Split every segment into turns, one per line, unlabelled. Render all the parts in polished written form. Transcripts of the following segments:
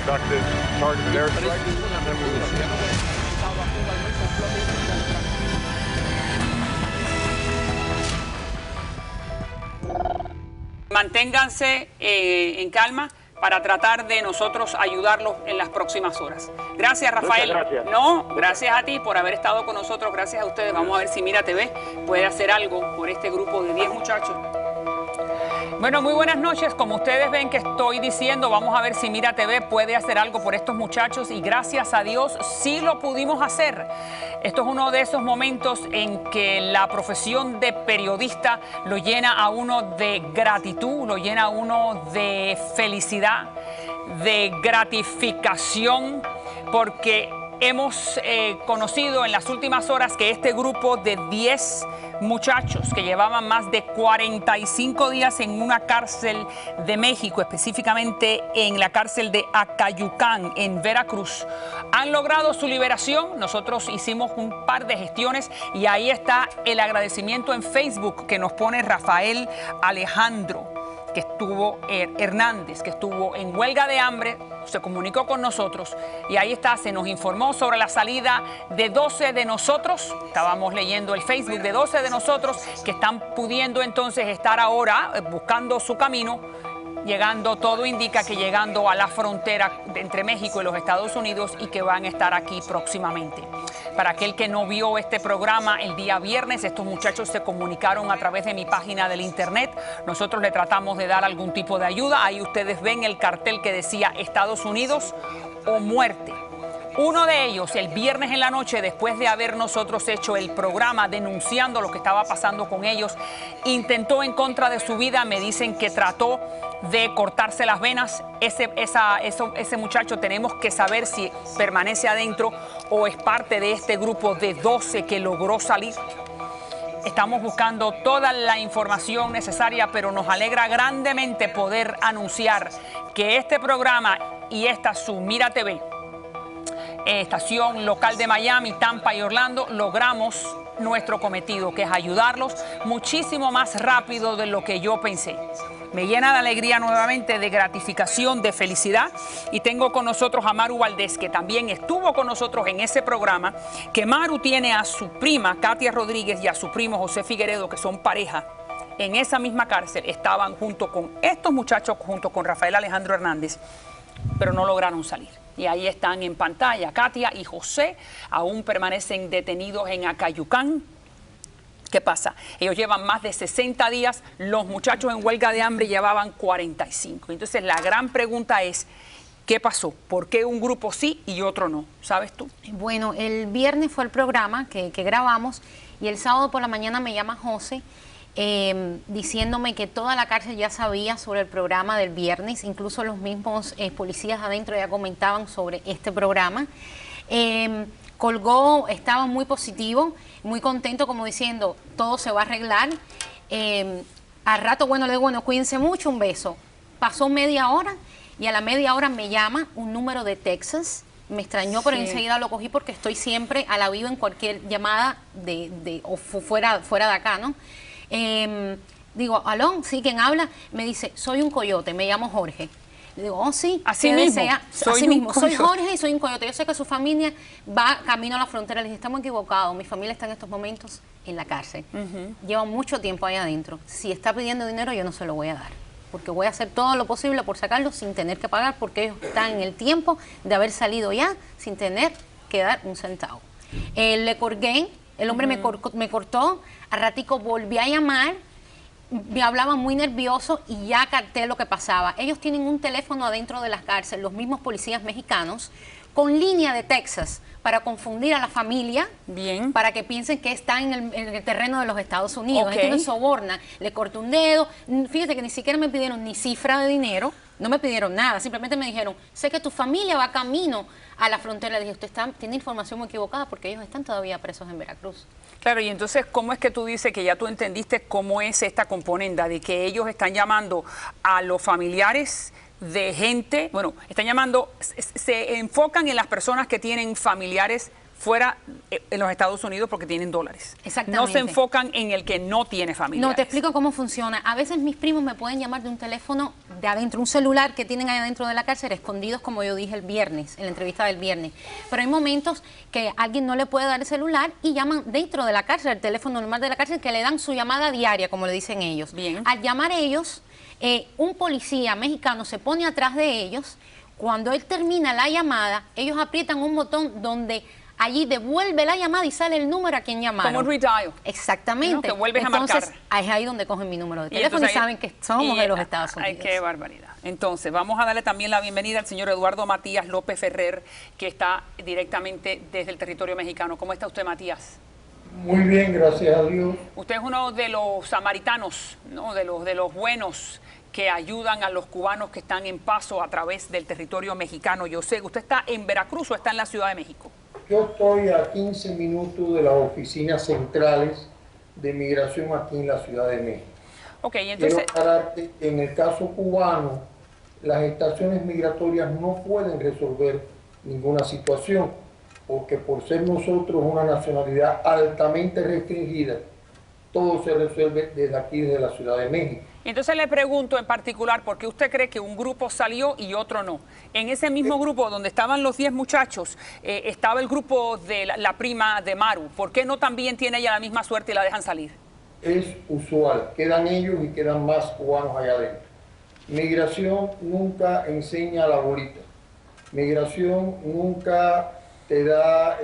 conducted targeted airstrikes.
Manténganse en calma para tratar de nosotros ayudarlos en las próximas horas. Gracias, Rafael.
Muchas gracias.
No, gracias a ti por haber estado con nosotros. Gracias a ustedes. Vamos a ver si Mira TV puede hacer algo por este grupo de 10 muchachos. Bueno, muy buenas noches. Como ustedes ven que estoy diciendo, vamos a ver si Mira TV puede hacer algo por estos muchachos y gracias a Dios sí lo pudimos hacer. Esto es uno de esos momentos en que la profesión de periodista lo llena a uno de gratitud, lo llena a uno de felicidad, de gratificación, porque hemos conocido en las últimas horas que este grupo de 10 muchachos que llevaban más de 45 días en una cárcel de México, específicamente en la cárcel de Acayucán, en Veracruz, han logrado su liberación. Nosotros hicimos un par de gestiones y ahí está el agradecimiento en Facebook que nos pone Rafael Alejandro, que estuvo Hernández, que estuvo en huelga de hambre, se comunicó con nosotros y ahí está, se nos informó sobre la salida de 12 de nosotros. Estábamos leyendo el Facebook de 12 de nosotros que están pudiendo entonces estar ahora buscando su camino, llegando, todo indica que llegando a la frontera entre México y los Estados Unidos y que van a estar aquí próximamente. Para aquel que no vio este programa el día viernes, estos muchachos se comunicaron a través de mi página del internet. Nosotros le tratamos de dar algún tipo de ayuda. Ahí ustedes ven el cartel que decía Estados Unidos o muerte. Uno de ellos, el viernes en la noche, después de haber nosotros hecho el programa denunciando lo que estaba pasando con ellos, intentó en contra de su vida. Me dicen que trató de cortarse las venas. Ese muchacho tenemos que saber si permanece adentro o es parte de este grupo de 12 que logró salir. Estamos buscando toda la información necesaria, pero nos alegra grandemente poder anunciar que este programa y esta su Mira TV, estación local de Miami, Tampa y Orlando, logramos nuestro cometido, que es ayudarlos muchísimo más rápido de lo que yo pensé. Me llena de alegría nuevamente, de gratificación, de felicidad. Y tengo con nosotros a Maru Valdés, que también estuvo con nosotros en ese programa, que Maru tiene a su prima, Katia Rodríguez, y a su primo, José Figueredo, que son pareja. En esa misma cárcel estaban junto con estos muchachos, junto con Rafael Alejandro Hernández, pero no lograron salir. Y ahí están en pantalla. Katia y José aún permanecen detenidos en Acayucán. ¿Qué pasa? Ellos llevan más de 60 días, los muchachos en huelga de hambre llevaban 45. Entonces la gran pregunta es, ¿qué pasó? ¿Por qué un grupo sí y otro no? ¿Sabes tú?
Bueno, el viernes fue el programa que grabamos y el sábado por la mañana me llama José diciéndome que toda la cárcel ya sabía sobre el programa del viernes, incluso los mismos policías adentro ya comentaban sobre este programa. Colgó, estaba muy positivo, muy contento, como diciendo, todo se va a arreglar. Al rato, bueno, le digo, bueno, cuídense mucho, un beso. Pasó media hora y a la media hora me llama un número de Texas. Me extrañó, pero enseguida lo cogí porque estoy siempre a la viva en cualquier llamada o fuera de acá, ¿no? Digo, aló, sí, ¿quién habla? Me dice, soy un coyote, me llamo Jorge. Le digo, oh, sí.
Así mismo.
Soy Jorge y soy un coyote. Yo sé que su familia va camino a la frontera. Le dije, estamos equivocados. Mi familia está en estos momentos en la cárcel. Lleva mucho tiempo ahí adentro. Si está pidiendo dinero, yo no se lo voy a dar. Porque voy a hacer todo lo posible por sacarlo sin tener que pagar, porque ellos están en el tiempo de haber salido ya sin tener que dar un centavo. Le colgué, el hombre me cortó. Al ratico volví a llamar. Me hablaba muy nervioso y ya capté lo que pasaba. Ellos tienen un teléfono adentro de las cárceles, los mismos policías mexicanos, con línea de Texas para confundir a la familia, para que piensen que está en el terreno de los Estados Unidos. Esto me soborna, le corto un dedo. Fíjate que ni siquiera me pidieron ni cifra de dinero, no me pidieron nada, simplemente me dijeron, sé que tu familia va camino a la frontera. Le dije, usted tiene información muy equivocada porque ellos están todavía presos en Veracruz.
Claro, y entonces, ¿cómo es que tú dices que ya tú entendiste cómo es esta componenda de que ellos están llamando a los familiares de gente, bueno, están llamando, se enfocan en las personas que tienen familiares fuera en los Estados Unidos porque tienen dólares.
Exactamente.
No se enfocan en el que no tiene familia.
No, te explico cómo funciona. A veces mis primos me pueden llamar de un teléfono de adentro, un celular que tienen ahí adentro de la cárcel, escondidos, como yo dije el viernes, en la entrevista del viernes. Pero hay momentos que alguien no le puede dar el celular y llaman dentro de la cárcel, el teléfono normal de la cárcel, que le dan su llamada diaria, como le dicen ellos.
Bien.
Al llamar ellos, un policía mexicano se pone atrás de ellos. Cuando él termina la llamada, ellos aprietan un botón donde allí devuelve la llamada y sale el número a quien llamaron.
Como un redial.
Exactamente.
No, que vuelves a
Entonces,
marcar.
es ahí donde cogen mi número de teléfono y saben que somos de los Estados Unidos.
Ay, qué barbaridad. Entonces, vamos a darle también la bienvenida al señor Eduardo Matías López Ferrer, que está directamente desde el territorio mexicano. ¿Cómo está usted, Matías?
Muy bien, gracias a Dios.
Usted es uno de los samaritanos, ¿no? de los buenos que ayudan a los cubanos que están en paso a través del territorio mexicano. Yo sé, ¿usted está en Veracruz o está en la Ciudad de México?
Yo estoy a 15 minutos de las oficinas centrales de migración aquí en la Ciudad de México.
Ok, entonces...
Quiero aclararte que en el caso cubano, las estaciones migratorias no pueden resolver ninguna situación, porque por ser nosotros una nacionalidad altamente restringida, todo se resuelve desde aquí, desde la Ciudad de México.
Entonces le pregunto en particular, ¿por qué usted cree que un grupo salió y otro no? En ese mismo grupo donde estaban los 10 muchachos, estaba el grupo de la prima de Maru. ¿Por qué no también tiene ella la misma suerte y la dejan salir?
Es usual, quedan ellos y quedan más cubanos allá adentro. Migración nunca enseña la bolita. Migración nunca te da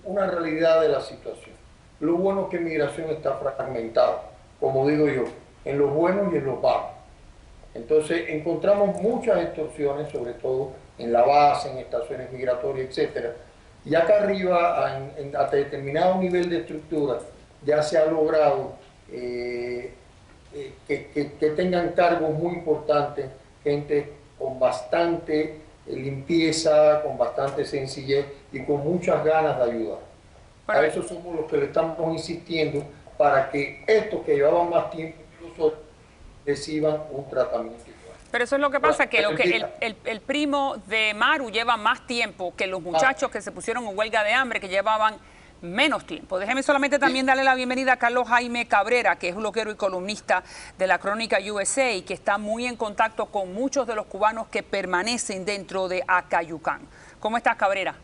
una realidad de la situación. Lo bueno es que migración está fragmentada, como digo yo, en los buenos y en los bajos. Entonces encontramos muchas extorsiones, sobre todo en la base, en estaciones migratorias, etc. Y acá arriba, hasta determinado nivel de estructura, ya se ha logrado que tengan cargos muy importantes, gente con bastante limpieza, con bastante sencillez y con muchas ganas de ayudar. A eso somos los que le estamos insistiendo para que estos que llevaban más tiempo que nosotros reciban un tratamiento igual.
Pero eso es lo que pasa, que el primo de Maru lleva más tiempo que los muchachos que se pusieron en huelga de hambre, que llevaban menos tiempo. Déjeme solamente también darle la bienvenida a Carlos Jaime Cabrera, que es bloguero y columnista de la Crónica USA y que está muy en contacto con muchos de los cubanos que permanecen dentro de Acayucán. ¿Cómo estás, Cabrera?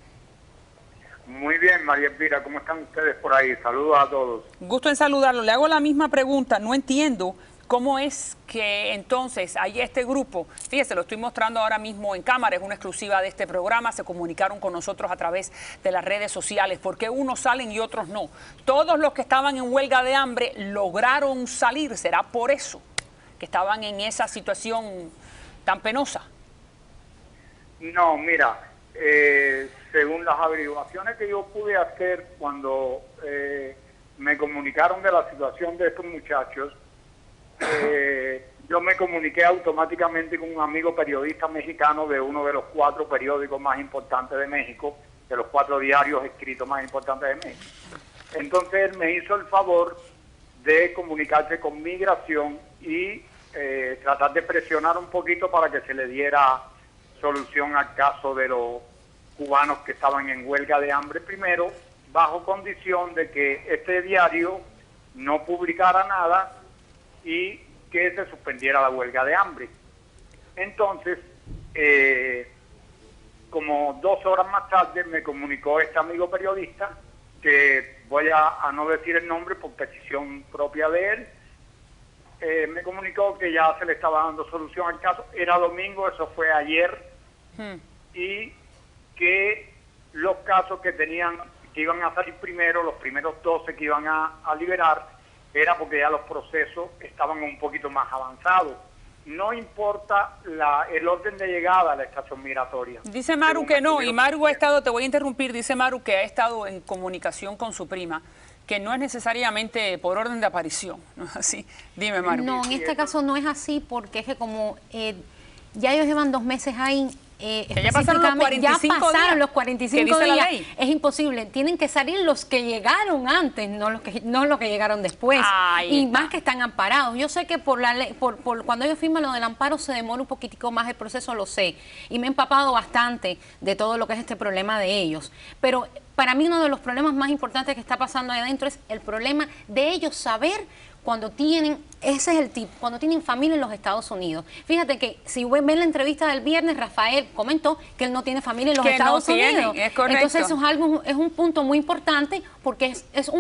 Muy bien, María Elvira, ¿cómo están ustedes por ahí? Saludos a todos.
Gusto en saludarlo. Le hago la misma pregunta. No entiendo cómo es que entonces hay este grupo. Fíjese, lo estoy mostrando ahora mismo en cámara, es una exclusiva de este programa. Se comunicaron con nosotros a través de las redes sociales. ¿Por qué unos salen y otros no? Todos los que estaban en huelga de hambre lograron salir. ¿Será por eso que estaban en esa situación tan penosa?
No, mira, según las averiguaciones que yo pude hacer cuando me comunicaron de la situación de estos muchachos, yo me comuniqué automáticamente con un amigo periodista mexicano de uno de los 4 periódicos más importantes de México, de los 4 diarios escritos más importantes de México. Entonces él me hizo el favor de comunicarse con Migración y tratar de presionar un poquito para que se le diera solución al caso de los cubanos que estaban en huelga de hambre primero, bajo condición de que este diario no publicara nada y que se suspendiera la huelga de hambre. Entonces, como 2 horas más tarde me comunicó este amigo periodista, que voy a no decir el nombre por petición propia de él, me comunicó que ya se le estaba dando solución al caso. Era domingo, eso fue ayer, y que los casos que iban a salir primero, los primeros 12 que iban a liberar, era porque ya los procesos estaban un poquito más avanzados. No importa el orden de llegada a la estación migratoria.
Dice Maru que no, y Maru ha estado, te voy a interrumpir, dice Maru que ha estado en comunicación con su prima, que no es necesariamente por orden de aparición, ¿no es así? Dime, Maru.
No, en este caso no es así, porque es que como ya ellos llevan 2 meses ahí,
ya pasaron los 45 días,
los 45 días. Es imposible. Tienen que salir los que llegaron antes, no los que llegaron después. Y más que están amparados. Yo sé que por la ley, cuando ellos firman lo del amparo se demora un poquitico más el proceso, lo sé. Y me he empapado bastante de todo lo que es este problema de ellos. Pero para mí uno de los problemas más importantes que está pasando ahí adentro es el problema de ellos saber cuando tienen, ese es el tip, cuando tienen familia en los Estados Unidos. Fíjate que si ven la entrevista del viernes, Rafael comentó que él no tiene familia en los Estados Unidos.
Es correcto.
Entonces eso es un punto muy importante porque es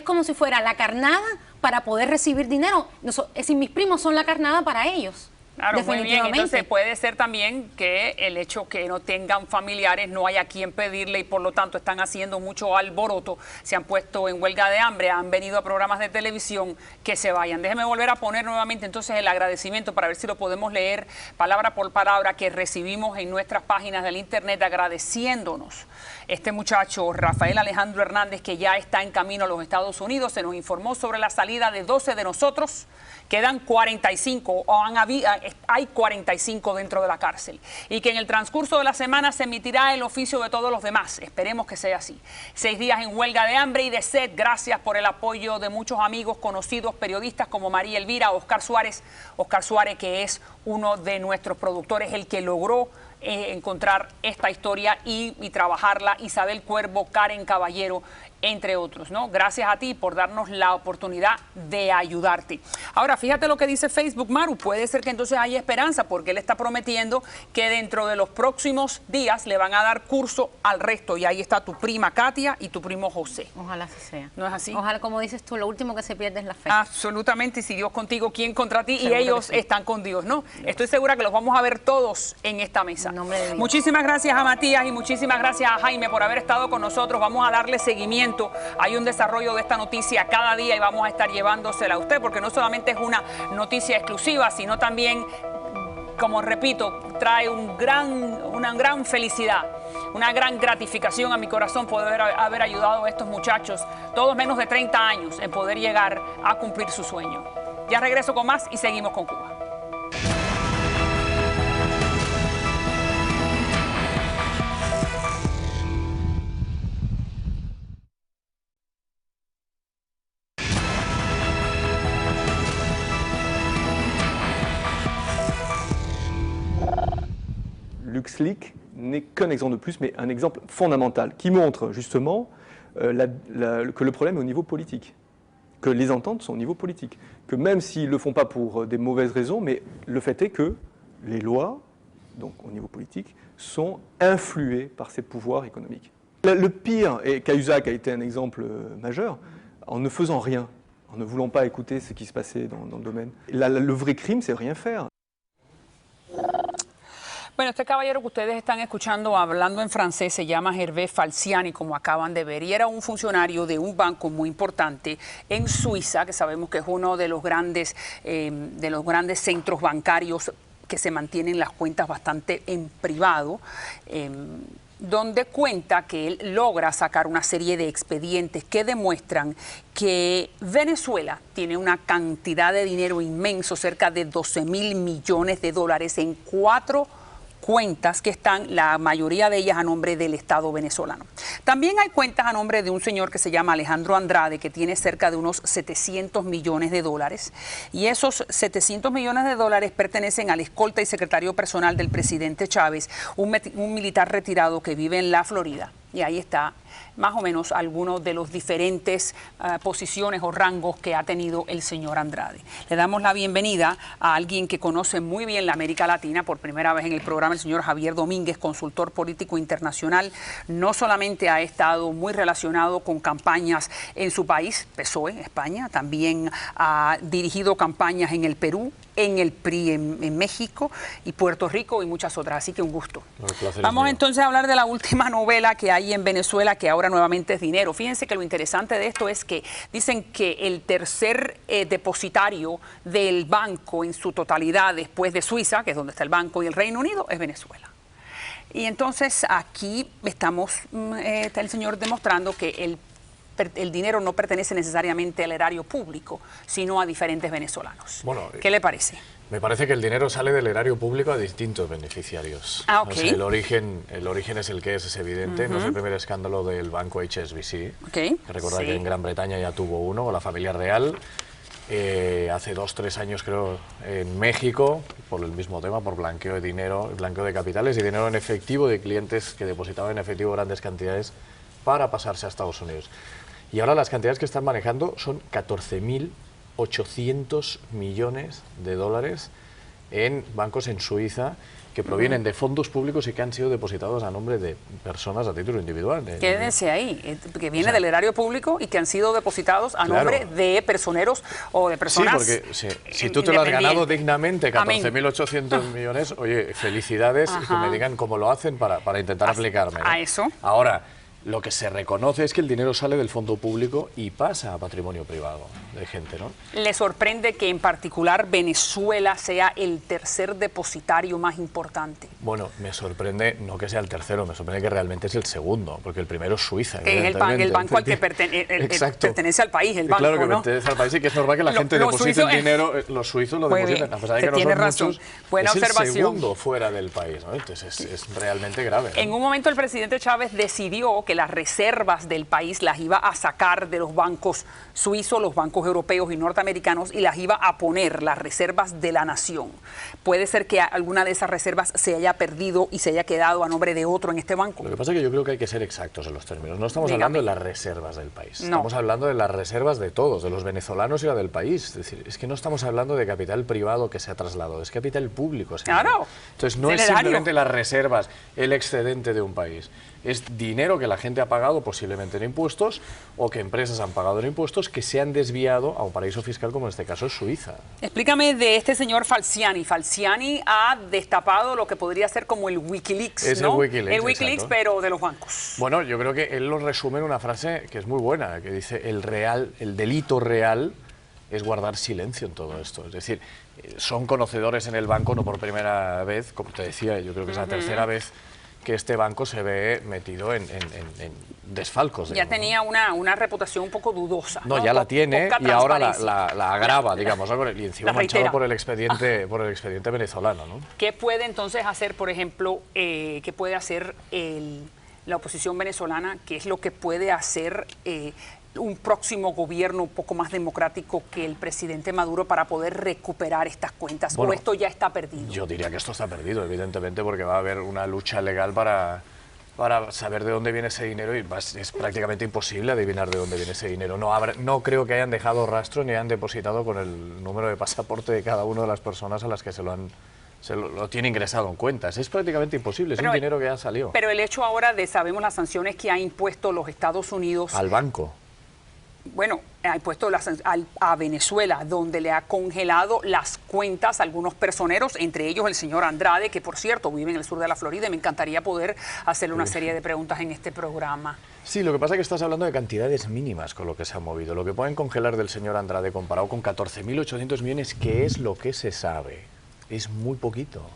como si fuera la carnada para poder recibir dinero. Es decir, mis primos son la carnada para ellos.
Claro, muy bien. Entonces puede ser también que el hecho que no tengan familiares, no hay a quien pedirle y por lo tanto están haciendo mucho alboroto, se han puesto en huelga de hambre, han venido a programas de televisión, que se vayan. Déjeme volver a poner nuevamente entonces el agradecimiento para ver si lo podemos leer palabra por palabra que recibimos en nuestras páginas del internet agradeciéndonos. Este muchacho, Rafael Alejandro Hernández, que ya está en camino a los Estados Unidos, se nos informó sobre la salida de 12 de nosotros. Quedan 45, hay 45 dentro de la cárcel. Y que en el transcurso de la semana se emitirá el oficio de todos los demás. Esperemos que sea así. 6 días en huelga de hambre y de sed. Gracias por el apoyo de muchos amigos conocidos, periodistas como María Elvira, Oscar Suárez, que es uno de nuestros productores, el que logró encontrar esta historia y trabajarla, Isabel Cuervo, Karen Caballero, entre otros, ¿no? Gracias a ti por darnos la oportunidad de ayudarte. Ahora, fíjate lo que dice Facebook, Maru, puede ser que entonces haya esperanza porque él está prometiendo que dentro de los próximos días le van a dar curso al resto y ahí está tu prima Katia y tu primo José.
Ojalá así sea.
¿No es así?
Ojalá, como dices tú, lo último que se pierde es la fe.
Absolutamente, y si Dios contigo, ¿quién contra ti? Seguro y ellos están con Dios, ¿no? Estoy segura que los vamos a ver todos en esta mesa. Muchísimas gracias a Matías y muchísimas gracias a Jaime por haber estado con nosotros. Vamos a darle seguimiento. Hay un desarrollo de esta noticia cada día y vamos a estar llevándosela a usted porque no solamente es una noticia exclusiva, sino también, como repito, trae una gran felicidad, una gran gratificación a mi corazón poder haber ayudado a estos muchachos, todos menos de 30 años, en poder llegar a cumplir su sueño. Ya regreso con más y seguimos con Cuba.
LuxLeaks n'est qu'un exemple de plus, mais un exemple fondamental qui montre justement que le problème est au niveau politique, que les ententes sont au niveau politique, que même s'ils ne le font pas pour des mauvaises raisons, mais le fait est que les lois, donc au niveau politique, sont influées par ces pouvoirs économiques. Le pire, et Cahuzac a été un exemple majeur, en ne faisant rien, en ne voulant pas écouter ce qui se passait dans le domaine. Le vrai crime, c'est rien faire.
Bueno, este caballero que ustedes están escuchando hablando en francés se llama Hervé Falciani, como acaban de ver, y era un funcionario de un banco muy importante en Suiza, que sabemos que es uno de los grandes centros bancarios que se mantienen las cuentas bastante en privado, donde cuenta que él logra sacar una serie de expedientes que demuestran que Venezuela tiene una cantidad de dinero inmenso, cerca de 12.000 millones de dólares en 4 cuentas que están, la mayoría de ellas a nombre del Estado venezolano. También hay cuentas a nombre de un señor que se llama Alejandro Andrade, que tiene cerca de unos 700 millones de dólares. Y esos 700 millones de dólares pertenecen al escolta y secretario personal del presidente Chávez, un militar retirado que vive en la Florida. Y ahí está más o menos algunos de los diferentes posiciones o rangos que ha tenido el señor Andrade. Le damos la bienvenida a alguien que conoce muy bien la América Latina, por primera vez en el programa, el señor Javier Domínguez, consultor político internacional. No solamente ha estado muy relacionado con campañas en su país, PSOE, España, también ha dirigido campañas en el Perú, en el PRI en México y Puerto Rico y muchas otras, así que un gusto. Vamos entonces a hablar de la última novela que hay en Venezuela, que ahora nuevamente es dinero. Fíjense que lo interesante de esto es que dicen que el tercer depositario del banco en su totalidad después de Suiza, que es donde está el banco, y el Reino Unido, es Venezuela. Y entonces aquí está el señor demostrando que el dinero no pertenece necesariamente al erario público, sino a diferentes venezolanos.
Bueno,
¿qué le parece?
Me parece que el dinero sale del erario público a distintos beneficiarios.
Ah, ok.
O sea, el origen es el que es evidente. No es el primer escándalo del banco HSBC.
Okay.
Recordad
Sí.
que en Gran Bretaña ya tuvo uno con la familia real. Hace 2 o 3 años, creo, en México, por el mismo tema, por blanqueo de dinero, blanqueo de capitales y dinero en efectivo de clientes que depositaban en efectivo grandes cantidades para pasarse a Estados Unidos. Y ahora las cantidades que están manejando son 14.800 millones de dólares en bancos en Suiza que provienen de fondos públicos y que han sido depositados a nombre de personas a título individual.
Quédense ahí, que viene del erario público y que han sido depositados a
Claro.
nombre de personeros o de personas.
Sí, porque si tú te lo has ganado dignamente,
Amén.
14.800 millones, oye, felicidades y que me digan cómo lo hacen para intentar aplicarme, ¿no?
a eso.
Ahora, lo que se reconoce es que el dinero sale del fondo público y pasa a patrimonio privado de gente, ¿no?
¿Le sorprende que en particular Venezuela sea el tercer depositario más importante?
Bueno, me sorprende no que sea el tercero, me sorprende que realmente es el segundo, porque el primero es Suiza.
Que es el banco al que pertenece al país, el banco,
claro, que
¿no?
pertenece al país y que es normal que la gente deposite el dinero, los suizos lo
Muy
depositen,
bien,
a pesar de que no
tiene
son
razón.
muchos,
Buena
es
observación.
el segundo fuera del país, ¿no? Entonces es realmente grave, ¿no?
En un momento el presidente Chávez decidió que las reservas del país las iba a sacar de los bancos suizos, los bancos europeos y norteamericanos, y las iba a poner, las reservas de la nación. Puede ser que alguna de esas reservas se haya perdido y se haya quedado a nombre de otro en este banco.
Lo que pasa es que yo creo que hay que ser exactos en los términos. No estamos hablando de las reservas del país.
No.
Estamos hablando de las reservas de todos, de los venezolanos y la del país. Es decir, es que no estamos hablando de capital privado que se ha trasladado, es capital público.
Claro.
Entonces no es simplemente las reservas, el excedente de un país. Es dinero que la gente ha pagado posiblemente en impuestos o que empresas han pagado en impuestos que se han desviado a un paraíso fiscal como en este caso es Suiza.
Explícame de este señor Falciani. Falciani ha destapado lo que podría ser como el Wikileaks,
Es
¿no?
el Wikileaks,
el Wikileaks,
exacto.
pero de los bancos.
Bueno, yo creo que él lo resume en una frase que es muy buena, que dice el delito real es guardar silencio en todo esto. Es decir, son conocedores en el banco, no por primera vez, como te decía, yo creo que es la tercera vez que este banco se ve metido en desfalcos.
Ya
digamos,
tenía una reputación un poco dudosa.
No, ya la tiene
Poca
y ahora
transparencia.
la agrava, digamos, ¿no? Y encima
La
manchado
reitera.
por el expediente venezolano, ¿no?
¿Qué puede entonces hacer, por ejemplo, qué puede hacer la oposición venezolana? ¿Qué es lo que puede hacer un próximo gobierno un poco más democrático que el presidente Maduro para poder recuperar estas cuentas?
Bueno,
¿O esto ya está perdido?
Yo diría que esto está perdido, evidentemente, porque va a haber una lucha legal para saber de dónde viene ese dinero y es prácticamente imposible adivinar de dónde viene ese dinero. No creo que hayan dejado rastro ni hayan depositado con el número de pasaporte de cada una de las personas a las que se lo tiene ingresado en cuentas. Es prácticamente imposible, es un dinero que ya salió.
Pero el hecho ahora sabemos las sanciones que ha impuesto los Estados Unidos.
Al banco.
Bueno, ha impuesto a Venezuela, donde le ha congelado las cuentas a algunos personeros, entre ellos el señor Andrade, que por cierto vive en el sur de la Florida, y me encantaría poder hacerle una serie de preguntas en este programa.
Sí, lo que pasa es que estás hablando de cantidades mínimas con lo que se ha movido. Lo que pueden congelar del señor Andrade comparado con 14.800 millones, que es lo que se sabe, es muy poquito.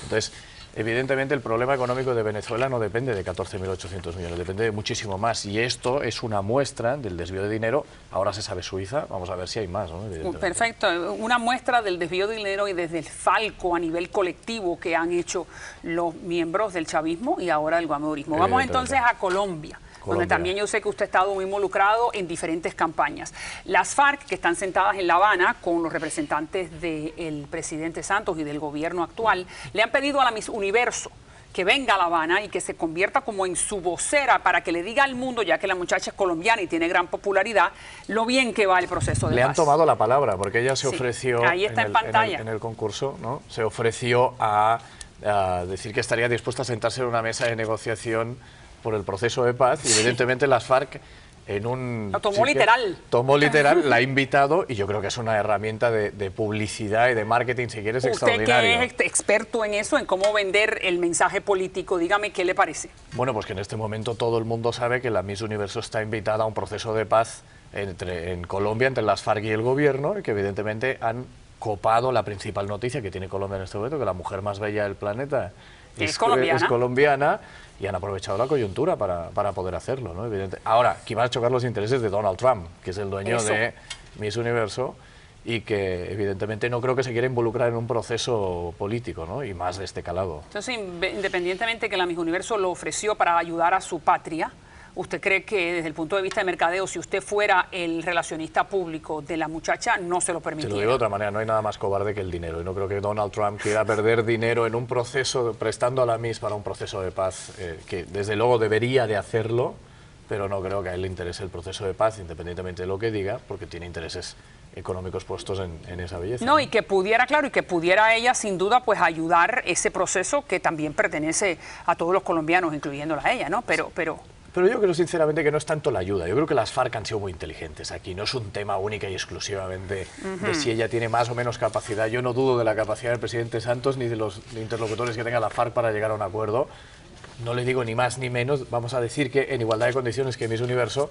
Entonces, evidentemente el problema económico de Venezuela no depende de 14.800 millones, depende de muchísimo más. Y esto es una muestra del desvío de dinero. Ahora se sabe Suiza, vamos a ver si hay más, ¿no?
Perfecto, una muestra del desvío de dinero y desde el falco a nivel colectivo que han hecho los miembros del chavismo y ahora del guamadurismo. Vamos entonces a Colombia, donde también yo sé que usted ha estado muy involucrado en diferentes campañas. Las FARC, que están sentadas en La Habana con los representantes del presidente Santos y del gobierno actual, le han pedido a la Miss Universo que venga a La Habana y que se convierta como en su vocera para que le diga al mundo, ya que la muchacha es colombiana y tiene gran popularidad, lo bien que va el proceso de paz.
Le han tomado la palabra, porque ella se ofreció
ahí está en pantalla.
En el concurso, ¿no? Se ofreció a decir que estaría dispuesta a sentarse en una mesa de negociación por el proceso de paz, y evidentemente las FARC en un...
Lo tomó literal.
Tomó literal, la ha invitado, y yo creo que es una herramienta de publicidad y de marketing, si quieres, extraordinario.
Usted que es experto en eso, en cómo vender el mensaje político, dígame qué le parece.
Bueno, pues que en este momento todo el mundo sabe que la Miss Universo está invitada a un proceso de paz en Colombia, entre las FARC y el gobierno, y que evidentemente han copado la principal noticia que tiene Colombia en este momento, que la mujer más bella del planeta es colombiana, y han aprovechado la coyuntura para poder hacerlo, ¿no? Evidente. Ahora, aquí van a chocar los intereses de Donald Trump, que es el dueño de Miss Universo, y que evidentemente no creo que se quiera involucrar en un proceso político, ¿no? Y más de este calado.
Entonces, independientemente que la Miss Universo lo ofreció para ayudar a su patria, ¿usted cree que desde el punto de vista de mercadeo, si usted fuera el relacionista público de la muchacha, no se lo permitiría?
Se lo digo de otra manera, no hay nada más cobarde que el dinero, y no creo que Donald Trump quiera perder dinero en un proceso, prestando a la Miss para un proceso de paz, que desde luego debería de hacerlo, pero no creo que a él le interese el proceso de paz, independientemente de lo que diga, porque tiene intereses económicos puestos en esa belleza.
No, y que pudiera, claro, y que pudiera ella sin duda pues ayudar ese proceso que también pertenece a todos los colombianos, incluyéndola a ella, ¿no? Pero
yo creo sinceramente que no es tanto la ayuda, yo creo que las FARC han sido muy inteligentes aquí, no es un tema única y exclusivamente de si ella tiene más o menos capacidad. Yo no dudo de la capacidad del presidente Santos ni de los interlocutores que tenga la FARC para llegar a un acuerdo. No le digo ni más ni menos, vamos a decir que en igualdad de condiciones que Miss Universo,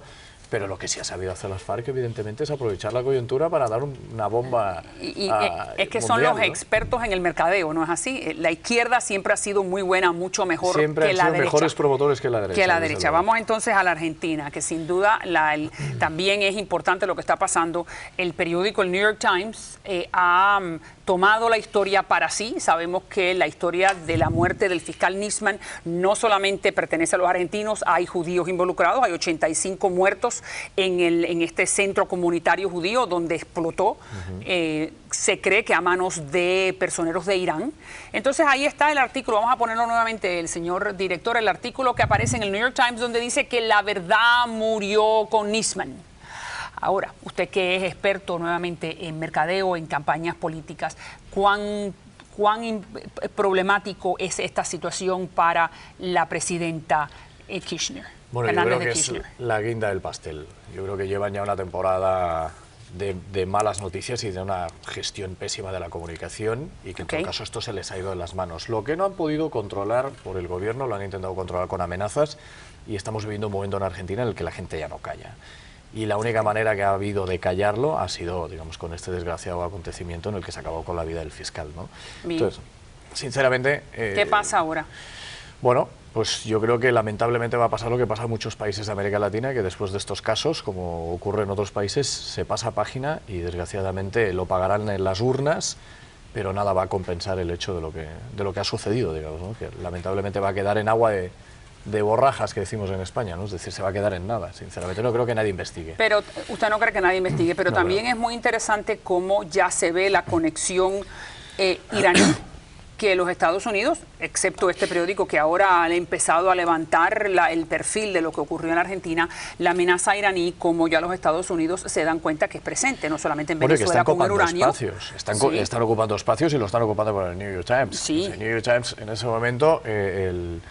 pero lo que sí ha sabido hacer las FARC, evidentemente, es aprovechar la coyuntura para dar una bomba
es que son los expertos en el mercadeo, ¿no es así? La izquierda siempre ha sido muy buena, mucho mejor que la derecha. Siempre han sido
mejores promotores que la derecha.
Vamos entonces a la Argentina, que sin duda también es importante lo que está pasando. El periódico, el New York Times, ha tomado la historia para sí. Sabemos que la historia de la muerte del fiscal Nisman no solamente pertenece a los argentinos, hay judíos involucrados, hay 85 muertos en este centro comunitario judío donde explotó, se cree que a manos de personeros de Irán. Entonces ahí está el artículo, vamos a ponerlo nuevamente, el señor director, el artículo que aparece en el New York Times donde dice que la verdad murió con Nisman. Ahora, usted que es experto nuevamente en mercadeo, en campañas políticas, ¿cuán problemático es esta situación para la presidenta Kirchner?
Bueno, yo creo que es la guinda del pastel. Yo creo que llevan ya una temporada de malas noticias y de una gestión pésima de la comunicación y que en todo caso esto se les ha ido de las manos. Lo que no han podido controlar por el gobierno lo han intentado controlar con amenazas y estamos viviendo un momento en Argentina en el que la gente ya no calla. Y la única manera que ha habido de callarlo ha sido, digamos, con este desgraciado acontecimiento en el que se acabó con la vida del fiscal, ¿no? Entonces, sinceramente...
¿Qué pasa ahora?
Bueno, pues yo creo que lamentablemente va a pasar lo que pasa en muchos países de América Latina, que después de estos casos, como ocurre en otros países, se pasa página y desgraciadamente lo pagarán en las urnas, pero nada va a compensar el hecho de lo que ha sucedido, digamos, ¿no? Que lamentablemente va a quedar en agua de borrajas, que decimos en España, ¿no? Es decir, se va a quedar en nada. Sinceramente no creo que nadie investigue.
Pero usted no cree que nadie investigue, pero no, también es muy interesante cómo ya se ve la conexión iraní, que los Estados Unidos, excepto este periódico que ahora ha empezado a levantar el perfil de lo que ocurrió en Argentina, la amenaza iraní, como ya los Estados Unidos se dan cuenta que es presente, no solamente en Venezuela con el uranio.
Están ocupando espacios y lo están ocupando por el New York Times.
Sí.
El New York Times en ese momento, el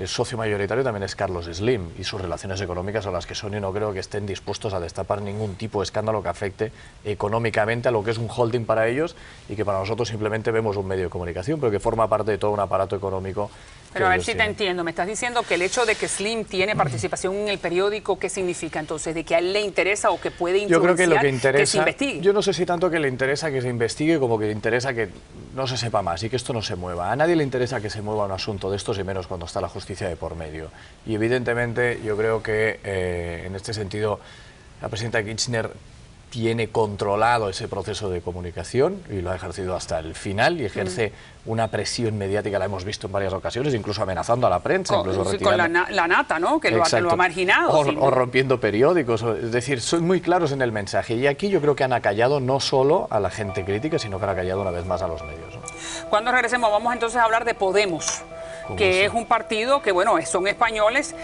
socio mayoritario también es Carlos Slim y sus relaciones económicas son las que son y no creo que estén dispuestos a destapar ningún tipo de escándalo que afecte económicamente a lo que es un holding para ellos y que para nosotros simplemente vemos un medio de comunicación, pero que forma parte de todo un aparato económico.
Pero a ver si te entiendo, me estás diciendo que el hecho de que Slim tiene participación en el periódico, ¿qué significa entonces? ¿De que a él le interesa o que puede influenciar?
Yo creo que lo que interesa,
que se investigue.
Yo no sé si tanto que le interesa que se investigue como que le interesa que no se sepa más y que esto no se mueva. A nadie le interesa que se mueva un asunto de estos y menos cuando está la justicia de por medio. Y evidentemente yo creo que en este sentido la presidenta Kirchner tiene controlado ese proceso de comunicación y lo ha ejercido hasta el final y ejerce una presión mediática, la hemos visto en varias ocasiones, incluso amenazando a la prensa.
Con la nata, ¿no? Que lo ha marginado.
O rompiendo periódicos, es decir, son muy claros en el mensaje y aquí yo creo que han acallado no solo a la gente crítica, sino que han acallado una vez más a los medios, ¿no?
Cuando regresemos vamos entonces a hablar de Podemos, que es un partido que, bueno, son españoles,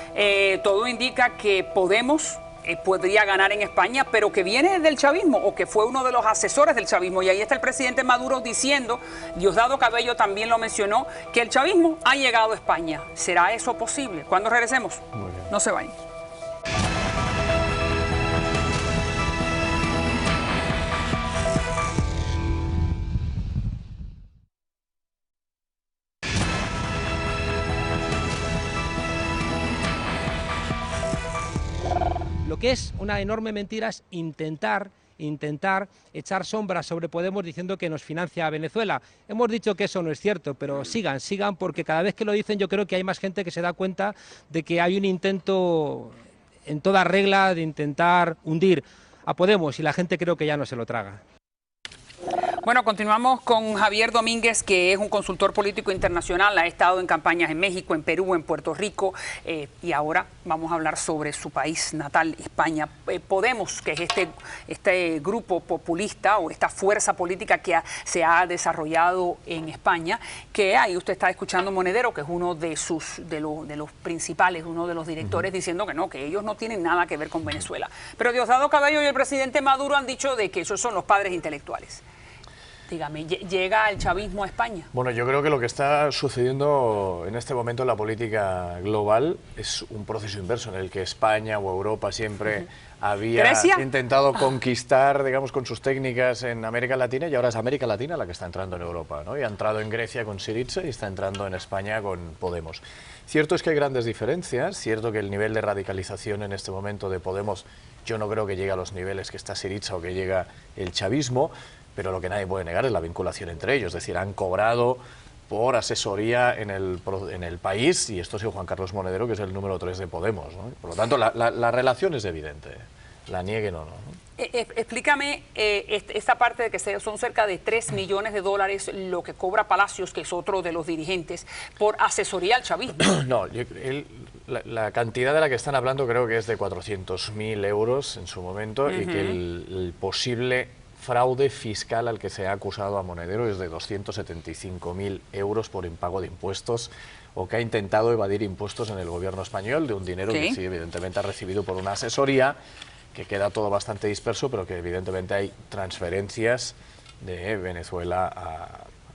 todo indica que Podemos podría ganar en España, pero que viene del chavismo o que fue uno de los asesores del chavismo. Y ahí está el presidente Maduro diciendo, Diosdado Cabello también lo mencionó, que el chavismo ha llegado a España. ¿Será eso posible? ¿Cuándo regresemos? No se vayan.
Lo que es una enorme mentira es intentar intentar echar sombras sobre Podemos diciendo que nos financia a Venezuela. Hemos dicho que eso no es cierto, pero sigan, porque cada vez que lo dicen yo creo que hay más gente que se da cuenta de que hay un intento en toda regla de intentar hundir a Podemos y la gente creo que ya no se lo traga.
Bueno, continuamos con Javier Domínguez, que es un consultor político internacional, ha estado en campañas en México, en Perú, en Puerto Rico, y ahora vamos a hablar sobre su país natal, España. Podemos, que es este grupo populista o esta fuerza política que se ha desarrollado en España, que ahí usted está escuchando Monedero, que es uno de los principales, uno de los directores, diciendo que no, que ellos no tienen nada que ver con Venezuela. Pero Diosdado Cabello y el presidente Maduro han dicho de que esos son los padres intelectuales. Dígame, ¿llega el chavismo a España?
Bueno, yo creo que lo que está sucediendo en este momento en la política global es un proceso inverso en el que España o Europa siempre había intentado conquistar, digamos, con sus técnicas en América Latina, y ahora es América Latina la que está entrando en Europa, ¿no? Y ha entrado en Grecia con Syriza y está entrando en España con Podemos. Cierto es que hay grandes diferencias, cierto que el nivel de radicalización en este momento de Podemos yo no creo que llegue a los niveles que está Syriza o que llega el chavismo, pero lo que nadie puede negar es la vinculación entre ellos, es decir, han cobrado por asesoría en el país, y esto ha sido Juan Carlos Monedero, que es el número 3 de Podemos, ¿no? Por lo tanto, la relación es evidente, la nieguen o no.
Explícame esta parte de que son cerca de 3 millones de dólares lo que cobra Palacios, que es otro de los dirigentes, por asesoría al chavismo.
No, la cantidad de la que están hablando creo que es de 400.000 euros en su momento, y que el posible fraude fiscal al que se ha acusado a Monedero es de 275.000 euros por impago de impuestos, o que ha intentado evadir impuestos en el gobierno español de un dinero que sí, evidentemente ha recibido por una asesoría, que queda todo bastante disperso, pero que evidentemente hay transferencias de Venezuela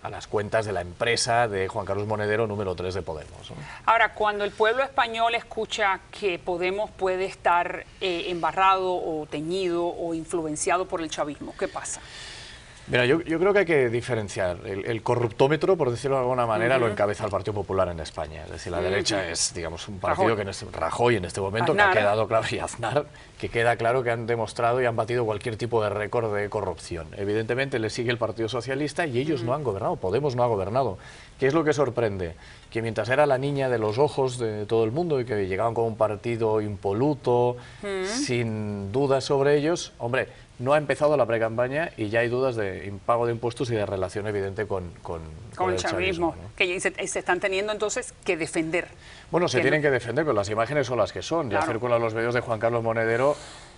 a las cuentas de la empresa de Juan Carlos Monedero, número 3 de Podemos, ¿no?
Ahora, cuando el pueblo español escucha que Podemos puede estar embarrado o teñido o influenciado por el chavismo, ¿qué pasa?
Mira, yo creo que hay que diferenciar. El corruptómetro, por decirlo de alguna manera, lo encabeza el Partido Popular en España. Es decir, la derecha es, digamos, un partido que Rajoy en este momento, Aznar, que ha quedado claro, y Aznar, que queda claro que han demostrado y han batido cualquier tipo de récord de corrupción. Evidentemente le sigue el Partido Socialista y ellos no han gobernado, Podemos no ha gobernado. ¿Qué es lo que sorprende? Que mientras era la niña de los ojos de todo el mundo y que llegaban como un partido impoluto, sin dudas sobre ellos, hombre, no ha empezado la precampaña y ya hay dudas de impago de impuestos y de relación evidente con el chavismo, ¿no?
Que se están teniendo entonces que defender.
Bueno, se tienen que defender, pero las imágenes son las que son. Claro. Ya circulan los vídeos de Juan Carlos Monedero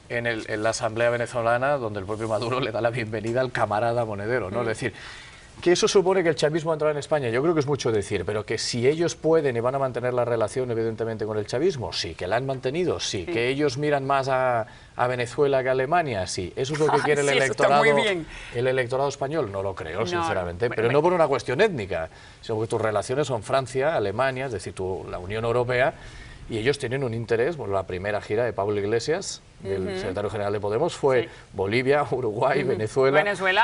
en la Asamblea Venezolana, donde el propio Maduro le da la bienvenida al camarada Monedero, ¿no? Es decir, que eso supone que el chavismo ha entrado en España, yo creo que es mucho decir, pero que si ellos pueden y van a mantener la relación evidentemente con el chavismo, sí, que la han mantenido, sí, que ellos miran más a Venezuela que a Alemania, sí, eso es lo que quiere el electorado español, no lo creo, sinceramente, pero no por una cuestión étnica, sino que tus relaciones son Francia, Alemania, es decir, la Unión Europea, y ellos tienen un interés. Bueno, la primera gira de Pablo Iglesias, del secretario general de Podemos, fue Bolivia, Uruguay, Venezuela.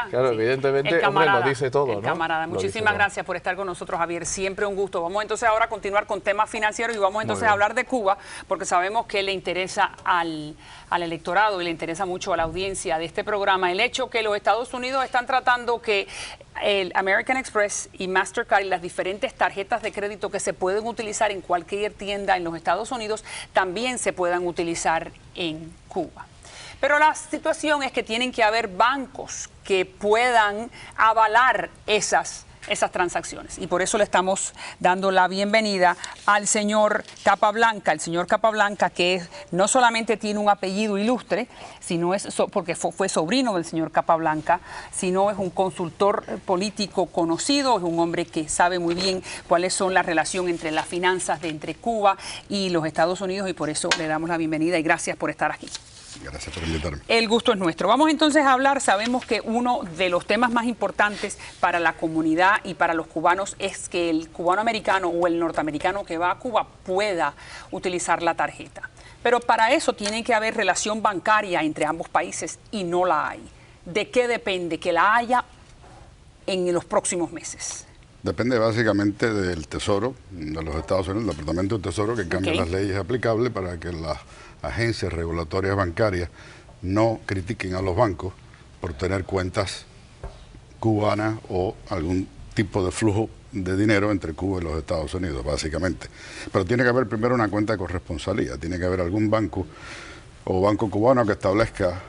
Claro, evidentemente, hombre, lo dice todo, ¿no?
Camarada, muchísimas gracias por estar con nosotros, Javier, siempre un gusto. Vamos entonces ahora a continuar con temas financieros y vamos entonces a hablar de Cuba, porque sabemos que le interesa al electorado y le interesa mucho a la audiencia de este programa el hecho que los Estados Unidos están tratando que el American Express y Mastercard y las diferentes tarjetas de crédito que se pueden utilizar en cualquier tienda en los Estados Unidos también se puedan utilizar en Cuba. Pero la situación es que tienen que haber bancos que puedan avalar esas transacciones. Y por eso le estamos dando la bienvenida al señor Capablanca. El señor Capablanca, que no solamente tiene un apellido ilustre, sino porque fue sobrino del señor Capablanca, sino es un consultor político conocido, es un hombre que sabe muy bien cuáles son las relaciones entre las finanzas entre Cuba y los Estados Unidos, y por eso le damos la bienvenida y gracias por estar aquí.
Gracias por invitarme.
El gusto es nuestro. Vamos entonces a hablar, sabemos que uno de los temas más importantes para la comunidad y para los cubanos es que el cubano americano o el norteamericano que va a Cuba pueda utilizar la tarjeta. Pero para eso tiene que haber relación bancaria entre ambos países y no la hay. ¿De qué depende que la haya en los próximos meses?
Depende básicamente del Tesoro de los Estados Unidos, el Departamento del Tesoro, que cambia las leyes aplicables para que las agencias regulatorias bancarias no critiquen a los bancos por tener cuentas cubanas o algún tipo de flujo de dinero entre Cuba y los Estados Unidos, básicamente. Pero tiene que haber primero una cuenta de corresponsalía, tiene que haber algún banco o banco cubano que establezca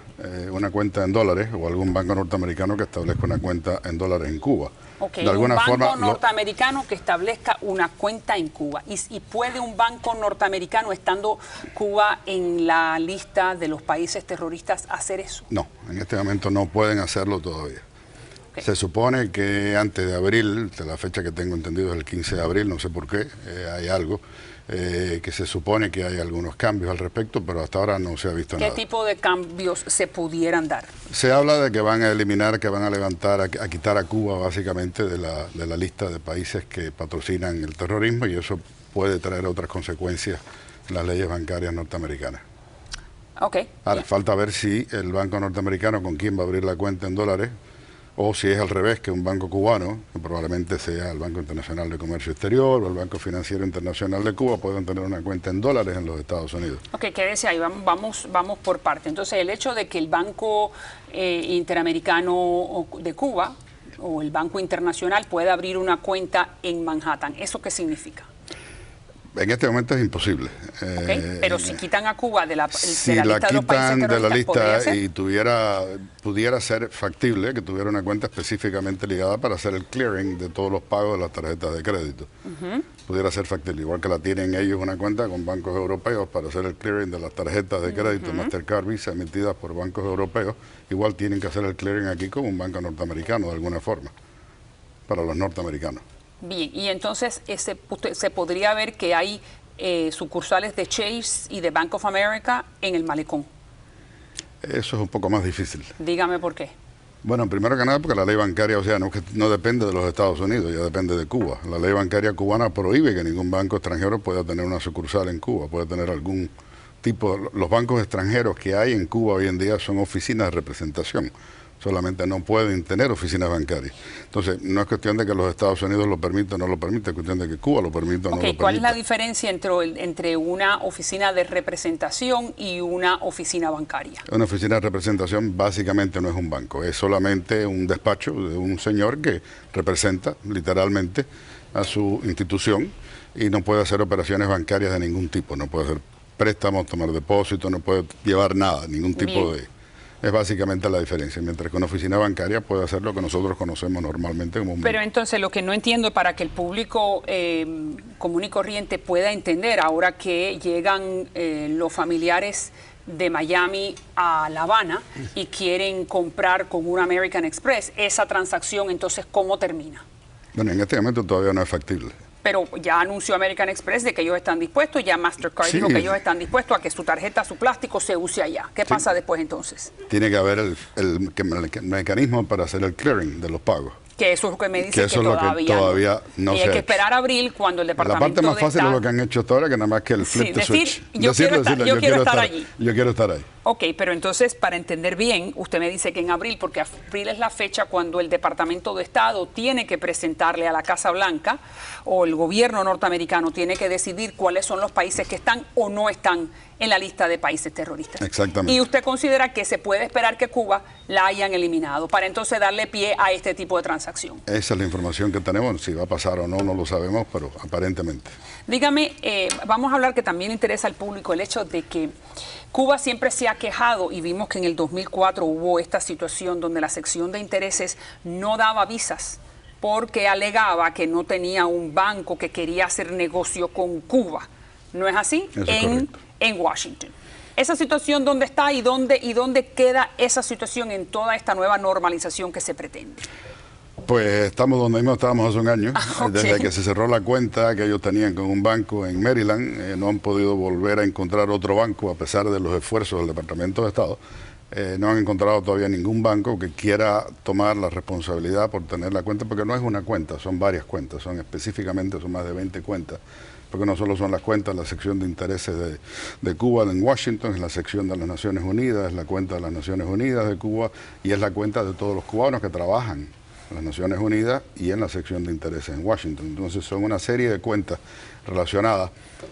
una cuenta en dólares o algún banco norteamericano que establezca una cuenta en dólares en Cuba.
Okay,
de alguna
un banco
forma,
norteamericano que establezca una cuenta en Cuba. ¿Y puede un banco norteamericano, estando Cuba en la lista de los países terroristas, hacer eso?
No, en este momento no pueden hacerlo todavía. Okay. Se supone que antes de abril, de la fecha que tengo entendido es el 15 de abril, no sé por qué, hay algo, que se supone que hay algunos cambios al respecto, pero hasta ahora no se ha visto nada.
¿Qué tipo de cambios se pudieran dar?
Se habla de que van a eliminar, que van a levantar, a quitar a Cuba básicamente de la lista de países que patrocinan el terrorismo, y eso puede traer otras consecuencias en las leyes bancarias norteamericanas.
Okay.
Ahora, falta ver si el banco norteamericano con quien va a abrir la cuenta en dólares, o si es al revés, que un banco cubano, que probablemente sea el Banco Internacional de Comercio Exterior o el Banco Financiero Internacional de Cuba, puedan tener una cuenta en dólares en los Estados Unidos.
Ok, quédese ahí, vamos por parte. Entonces, el hecho de que el Banco Interamericano de Cuba o el Banco Internacional pueda abrir una cuenta en Manhattan, ¿eso qué significa?
En este momento es imposible.
Okay, pero si quitan a Cuba de la
si
lista
la
de los países
quitan de la lista y pudiera ser factible que tuviera una cuenta específicamente ligada para hacer el clearing de todos los pagos de las tarjetas de crédito. Pudiera ser factible, igual que la tienen ellos una cuenta con bancos europeos para hacer el clearing de las tarjetas de crédito Mastercard, Visa emitidas por bancos europeos, igual tienen que hacer el clearing aquí con un banco norteamericano de alguna forma, para los norteamericanos.
Bien, y entonces se podría ver que hay sucursales de Chase y de Bank of America en el malecón.
Eso es un poco más difícil.
Dígame por qué.
Bueno, primero que nada porque la ley bancaria, o sea, no depende de los Estados Unidos, ya depende de Cuba. La ley bancaria cubana prohíbe que ningún banco extranjero pueda tener una sucursal en Cuba, puede tener algún tipo. Los bancos extranjeros que hay en Cuba hoy en día son oficinas de representación. Solamente no pueden tener oficinas bancarias. Entonces, no es cuestión de que los Estados Unidos lo permitan o no lo permitan, es cuestión de que Cuba lo permita o no lo permita.
¿Cuál es la diferencia entre una oficina de representación y una oficina bancaria?
Una oficina de representación básicamente no es un banco, es solamente un despacho de un señor que representa literalmente a su institución y no puede hacer operaciones bancarias de ningún tipo, no puede hacer préstamos, tomar depósitos, no puede llevar nada, ningún tipo de... Es básicamente la diferencia, mientras que una oficina bancaria puede hacer lo que nosotros conocemos normalmente como un banco.
Pero entonces lo que no entiendo, para que el público común y corriente pueda entender, ahora que llegan los familiares de Miami a La Habana y quieren comprar con un American Express, esa transacción, entonces, ¿cómo termina?
Bueno, en este momento todavía no es factible.
Pero ya anunció American Express de que ellos están dispuestos, ya Mastercard dijo que ellos están dispuestos a que su tarjeta, su plástico se use allá. ¿Qué pasa después entonces?
Tiene que haber el mecanismo para hacer el clearing de los pagos.
Que eso es lo que me dice que todavía
no
y
se
hay
ha
que
hecho.
esperar abril cuando el departamento
La parte más fácil es lo que han hecho hasta ahora, que nada más que el flip the switch.
Yo quiero estar allí.
Yo quiero estar ahí.
Ok, pero entonces, para entender bien, usted me dice que en abril, porque abril es la fecha cuando el Departamento de Estado tiene que presentarle a la Casa Blanca, o el gobierno norteamericano tiene que decidir cuáles son los países que están o no están en la lista de países terroristas.
Exactamente.
Y usted considera que se puede esperar que Cuba la hayan eliminado para entonces darle pie a este tipo de transacción.
Esa es la información que tenemos. Si va a pasar o no, no lo sabemos, pero aparentemente.
Dígame, vamos a hablar que también interesa al público el hecho de que Cuba siempre se ha quejado, y vimos que en el 2004 hubo esta situación donde la sección de intereses no daba visas porque alegaba que no tenía un banco que quería hacer negocio con Cuba. ¿No es así?
Eso es correcto.
En Washington. ¿Esa situación dónde está y dónde queda esa situación en toda esta nueva normalización que se pretende?
Pues estamos donde mismo estábamos hace un año.
Okay.
Desde que se cerró la cuenta que ellos tenían con un banco en Maryland, no han podido volver a encontrar otro banco a pesar de los esfuerzos del Departamento de Estado. No han encontrado todavía ningún banco que quiera tomar la responsabilidad por tener la cuenta, porque no es una cuenta, son varias cuentas, son más de 20 cuentas, porque no solo son las cuentas, la sección de intereses de Cuba en Washington, es la sección de las Naciones Unidas, es la cuenta de las Naciones Unidas de Cuba y es la cuenta de todos los cubanos que trabajan en las Naciones Unidas y en la sección de intereses en Washington. Entonces son una serie de cuentas relacionadas,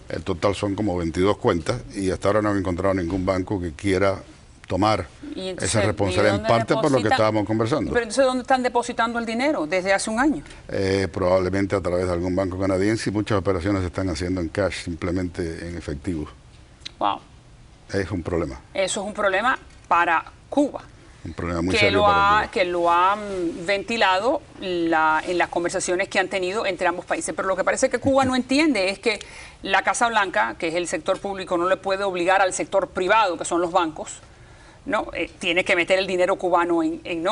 el total son como 22 cuentas y hasta ahora no han encontrado ningún banco que quiera tomar esa responsabilidad, en parte por lo que estábamos conversando.
Pero entonces, ¿dónde están depositando el dinero desde hace un año?
Probablemente a través de algún banco canadiense, y muchas operaciones se están haciendo en cash, simplemente en efectivo.
Wow.
Es un problema.
Eso es un problema para Cuba.
Un problema muy serio para Cuba.
Que lo han ventilado en las conversaciones que han tenido entre ambos países. Pero lo que parece que Cuba no entiende es que la Casa Blanca, que es el sector público, no le puede obligar al sector privado, que son los bancos, ¿no? Tiene que meter el dinero cubano en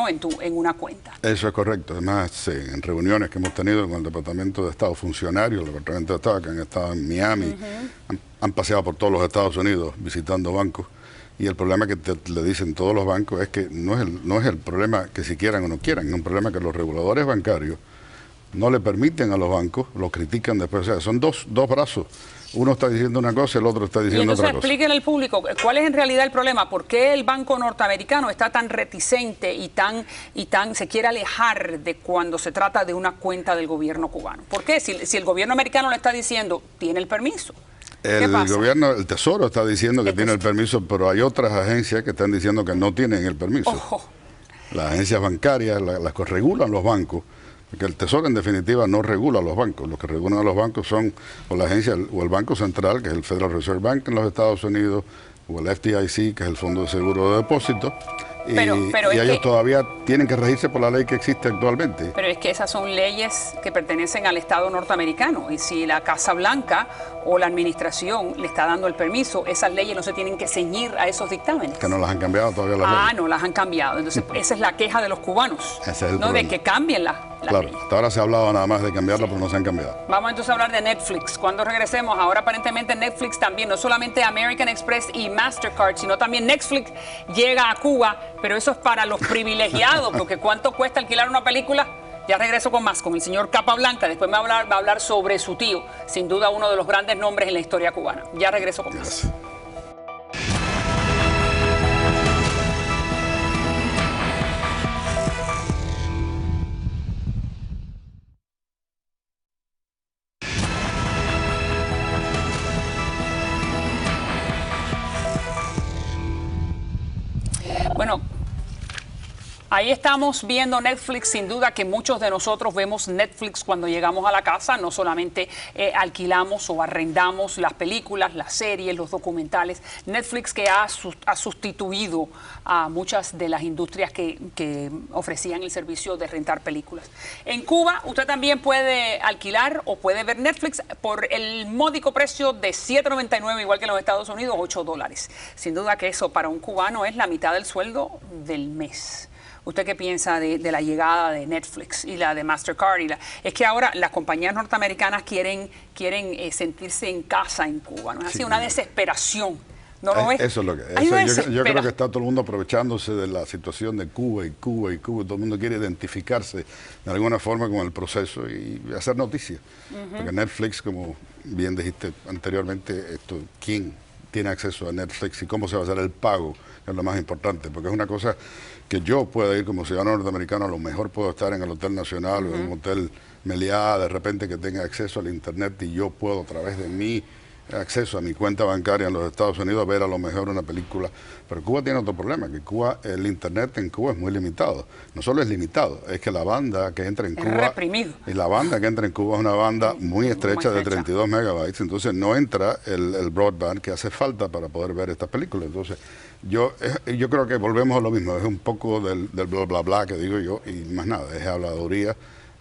una cuenta.
Eso es correcto. Además, en reuniones que hemos tenido con el Departamento de Estado, funcionarios del Departamento de Estado que han estado en Miami, han paseado por todos los Estados Unidos visitando bancos, y el problema que le dicen todos los bancos es que no es el problema que si quieran o no quieran, es un problema que los reguladores bancarios no le permiten a los bancos, los critican después. O sea, son dos brazos. Uno está diciendo una cosa, el otro está diciendo otra cosa.
Entonces expliquen al público cuál es en realidad el problema, por qué el banco norteamericano está tan reticente y tan se quiere alejar de cuando se trata de una cuenta del gobierno cubano. ¿Por qué? Si el gobierno americano le está diciendo, tiene el permiso.
El gobierno, el Tesoro está diciendo que tiene el permiso, pero hay otras agencias que están diciendo que no tienen el permiso.
Ojo.
Las agencias bancarias, las que regulan los bancos, porque el Tesoro en definitiva no regula a los bancos. Los que regulan a los bancos son o la agencia o el Banco Central, que es el Federal Reserve Bank en los Estados Unidos, o el FDIC, que es el Fondo de Seguro de Depósitos. Y ellos todavía tienen que regirse por la ley que existe actualmente.
Pero es que esas son leyes que pertenecen al Estado norteamericano, y si la Casa Blanca o la administración le está dando el permiso, esas leyes no se tienen que ceñir a esos dictámenes.
Que no las han cambiado todavía las leyes.
No las han cambiado. Entonces esa es la queja de los cubanos,
ese es el
¿no?
problema.
De que cambien las
claro,
leyes.
Hasta ahora se ha hablado nada más de cambiarla, pero no se han cambiado.
Vamos entonces a hablar de Netflix. Cuando regresemos, ahora aparentemente Netflix también, no solamente American Express y Mastercard, sino también Netflix llega a Cuba, pero eso es para los privilegiados, porque ¿cuánto cuesta alquilar una película? Ya regreso con más, con el señor Capa Blanca. Después va a hablar sobre su tío, sin duda uno de los grandes nombres en la historia cubana. Ya regreso con más. Bueno, ahí estamos viendo Netflix. Sin duda que muchos de nosotros vemos Netflix cuando llegamos a la casa. No solamente alquilamos o arrendamos las películas, las series, los documentales. Netflix que ha sustituido a muchas de las industrias que ofrecían el servicio de rentar películas. En Cuba usted también puede alquilar o puede ver Netflix por el módico precio de $7.99, igual que en los Estados Unidos, $8. Sin duda que eso para un cubano es la mitad del sueldo del mes. ¿Usted qué piensa de la llegada de Netflix y la de Mastercard? Es que ahora las compañías norteamericanas quieren sentirse en casa en Cuba, ¿no es así? Una desesperación. ¿No lo ves?
Eso es lo que es. Yo creo que está todo el mundo aprovechándose de la situación de Cuba y Cuba y Cuba. Todo el mundo quiere identificarse de alguna forma con el proceso y hacer noticias. Porque Netflix, como bien dijiste anteriormente, ¿quién tiene acceso a Netflix y cómo se va a hacer el pago? Es lo más importante, porque es una cosa que yo pueda ir como ciudadano norteamericano, a lo mejor puedo estar en el Hotel Nacional o en un hotel Meliá, de repente que tenga acceso al internet y yo puedo a través de mi acceso a mi cuenta bancaria en los Estados Unidos ver a lo mejor una película. Pero Cuba tiene otro problema, que el internet en Cuba es muy limitado. No solo es limitado, es que la banda que entra en Cuba y la banda que entra en Cuba es una banda muy estrecha de 32 megabytes, entonces no entra el broadband que hace falta para poder ver estas películas. Entonces yo creo que volvemos a lo mismo, es un poco del bla bla bla que digo yo y más nada, es habladuría.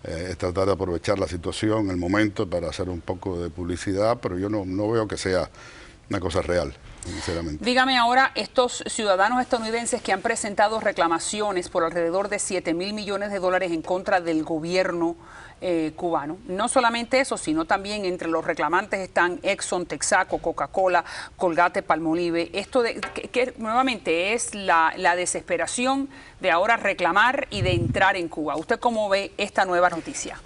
Es tratar de aprovechar la situación, el momento, para hacer un poco de publicidad, pero yo no veo que sea una cosa real, sinceramente.
Dígame ahora, estos ciudadanos estadounidenses que han presentado reclamaciones por alrededor de $7.000 millones en contra del gobierno cubano. No solamente eso, sino también entre los reclamantes están Exxon, Texaco, Coca-Cola, Colgate, Palmolive. Esto que nuevamente es la desesperación de ahora reclamar y de entrar en Cuba. ¿Usted cómo ve esta nueva noticia?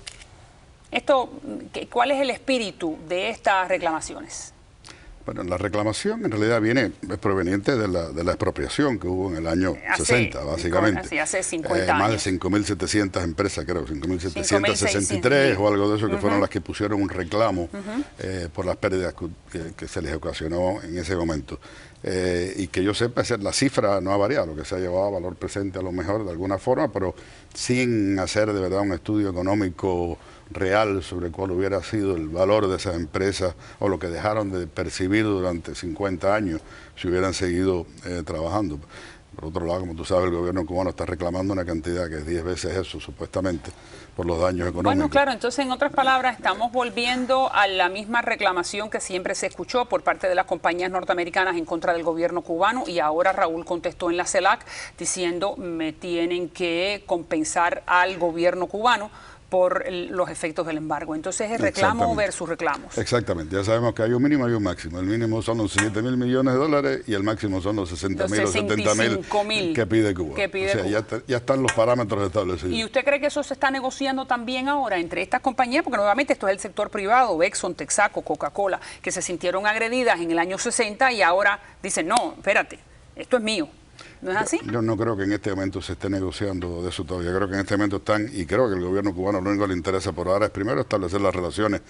¿Cuál es el espíritu de estas reclamaciones?
Bueno, la reclamación en realidad es proveniente de la expropiación que hubo en el año 60, básicamente.
Hace 50 años.
Más de 5.700 empresas, creo, 5.763 o algo de eso, que fueron las que pusieron un reclamo por las pérdidas que se les ocasionó en ese momento. Y que yo sepa, la cifra no ha variado, lo que se ha llevado a valor presente a lo mejor de alguna forma, pero sin hacer de verdad un estudio económico real sobre cuál hubiera sido el valor de esas empresas o lo que dejaron de percibir durante 50 años si hubieran seguido trabajando. Por otro lado, como tú sabes, el gobierno cubano está reclamando una cantidad que es 10 veces eso, supuestamente, por los daños económicos.
Bueno, claro, entonces, en otras palabras, estamos volviendo a la misma reclamación que siempre se escuchó por parte de las compañías norteamericanas en contra del gobierno cubano, y ahora Raúl contestó en la CELAC diciendo, me tienen que compensar al gobierno cubano por los efectos del embargo. Entonces es reclamo versus reclamos.
Exactamente, ya sabemos que hay un mínimo y un máximo. El mínimo son los 7.000 millones de dólares y el máximo son los 60.000 o 70.000 que pide Cuba. Ya están los parámetros establecidos.
¿Y usted cree que eso se está negociando también ahora entre estas compañías? Porque nuevamente esto es el sector privado, Exxon, Texaco, Coca-Cola, que se sintieron agredidas en el año 60 y ahora dicen, no, espérate, esto es mío. ¿No es así?
Yo no creo que en este momento se esté negociando de eso todavía. Creo que en este momento y creo que el gobierno cubano lo único que le interesa por ahora es primero establecer las relaciones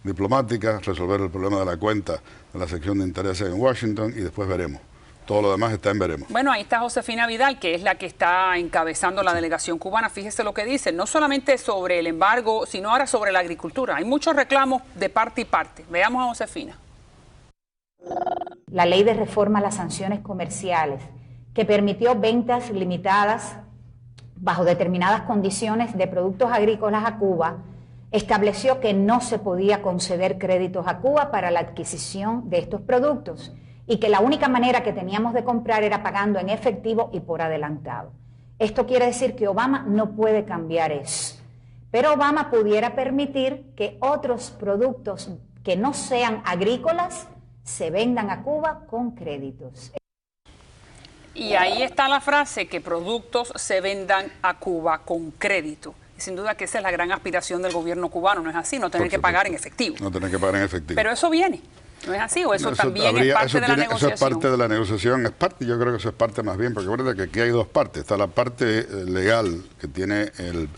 diplomáticas, resolver el problema de la cuenta de la sección de intereses en Washington y después veremos. Todo lo demás está en veremos.
Bueno, ahí está Josefina Vidal, que es la que está encabezando la delegación cubana. Fíjese lo que dice, no solamente sobre el embargo, sino ahora sobre la agricultura. Hay muchos reclamos de parte y parte. Veamos a Josefina.
La ley de reforma a las sanciones comerciales, que permitió ventas limitadas bajo determinadas condiciones de productos agrícolas a Cuba, estableció que no se podía conceder créditos a Cuba para la adquisición de estos productos y que la única manera que teníamos de comprar era pagando en efectivo y por adelantado. Esto quiere decir que Obama no puede cambiar eso, pero Obama pudiera permitir que otros productos que no sean agrícolas se vendan a Cuba con créditos.
Y ahí está la frase, que productos se vendan a Cuba con crédito. Y sin duda que esa es la gran aspiración del gobierno cubano, ¿no es así? No tener que pagar en efectivo.
No tener que pagar en efectivo.
Pero eso viene, ¿no es así? ¿O eso también es parte de la negociación?
Eso es parte de la negociación, yo creo que eso es parte más bien, porque acuérdate que aquí hay dos partes. Está la parte legal, que tiene el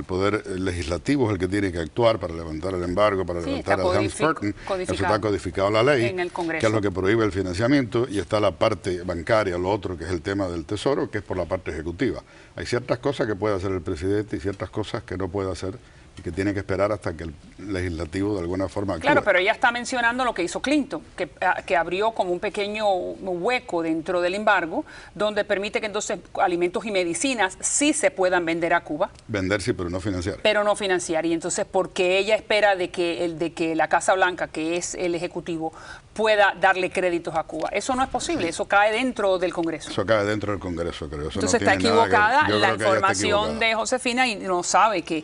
poder legislativo, es el que tiene que actuar para levantar el embargo, para levantar el Helms-Burton. Eso está codificado en la ley,
en el Congreso,
que es lo que prohíbe el financiamiento, y está la parte bancaria, lo otro, que es el tema del Tesoro, que es por la parte ejecutiva. Hay ciertas cosas que puede hacer el presidente y ciertas cosas que no puede hacer y que tiene que esperar hasta que el legislativo de alguna forma actúe.
Claro, pero ella está mencionando lo que hizo Clinton, que abrió como un pequeño hueco dentro del embargo, donde permite que entonces alimentos y medicinas sí se puedan vender a Cuba.
Vender sí, pero no financiar.
Pero no financiar. Y entonces, ¿por qué ella espera de que la Casa Blanca, que es el Ejecutivo, pueda darle créditos a Cuba? Eso no es posible, eso cae dentro del Congreso.
Eso cae dentro del Congreso, creo. Eso
entonces
no
está equivocada la
información
de Josefina, y no sabe que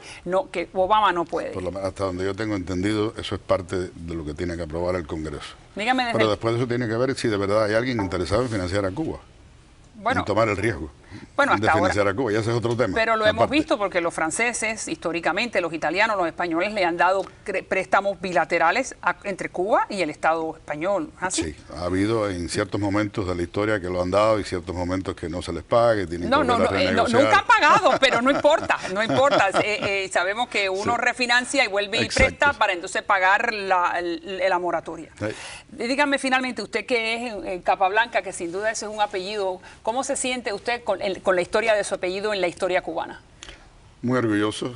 Obama no puede.
Hasta donde yo tengo entendido, eso es parte de lo que tiene que aprobar el Congreso.
Dígame,
pero después de eso tiene que ver si de verdad hay alguien interesado en financiar a Cuba. En tomar el riesgo de financiar a Cuba, y ese es otro tema.
Pero lo hemos visto porque los franceses, históricamente, los italianos, los españoles le han dado préstamos bilaterales entre Cuba y el Estado español. ¿Así?
Sí, ha habido en ciertos momentos de la historia que lo han dado y ciertos momentos que no se les paga, que tienen que renegociar.
Nunca han pagado, pero no importa, no importa. Sabemos que uno refinancia y vuelve y presta para entonces pagar la moratoria. Sí. Dígame finalmente, usted que es en Capablanca, que sin duda ese es un apellido, ¿cómo se siente usted con la historia de su apellido en la historia cubana?
Muy orgulloso.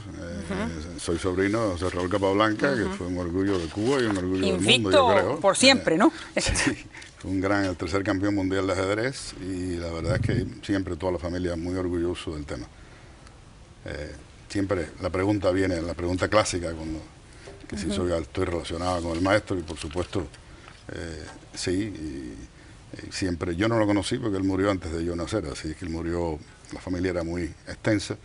Soy sobrino de José Raúl Capablanca, que fue un orgullo de Cuba y un orgullo del mundo, yo creo.
Por siempre, ¿no?
Sí, fue el tercer campeón mundial de ajedrez, y la verdad es que siempre toda la familia muy orgulloso del tema. Siempre la pregunta clásica, que si estoy relacionado con el maestro, y por supuesto sí, y siempre. Yo no lo conocí porque él murió antes de yo nacer, así que él murió, la familia era muy extensa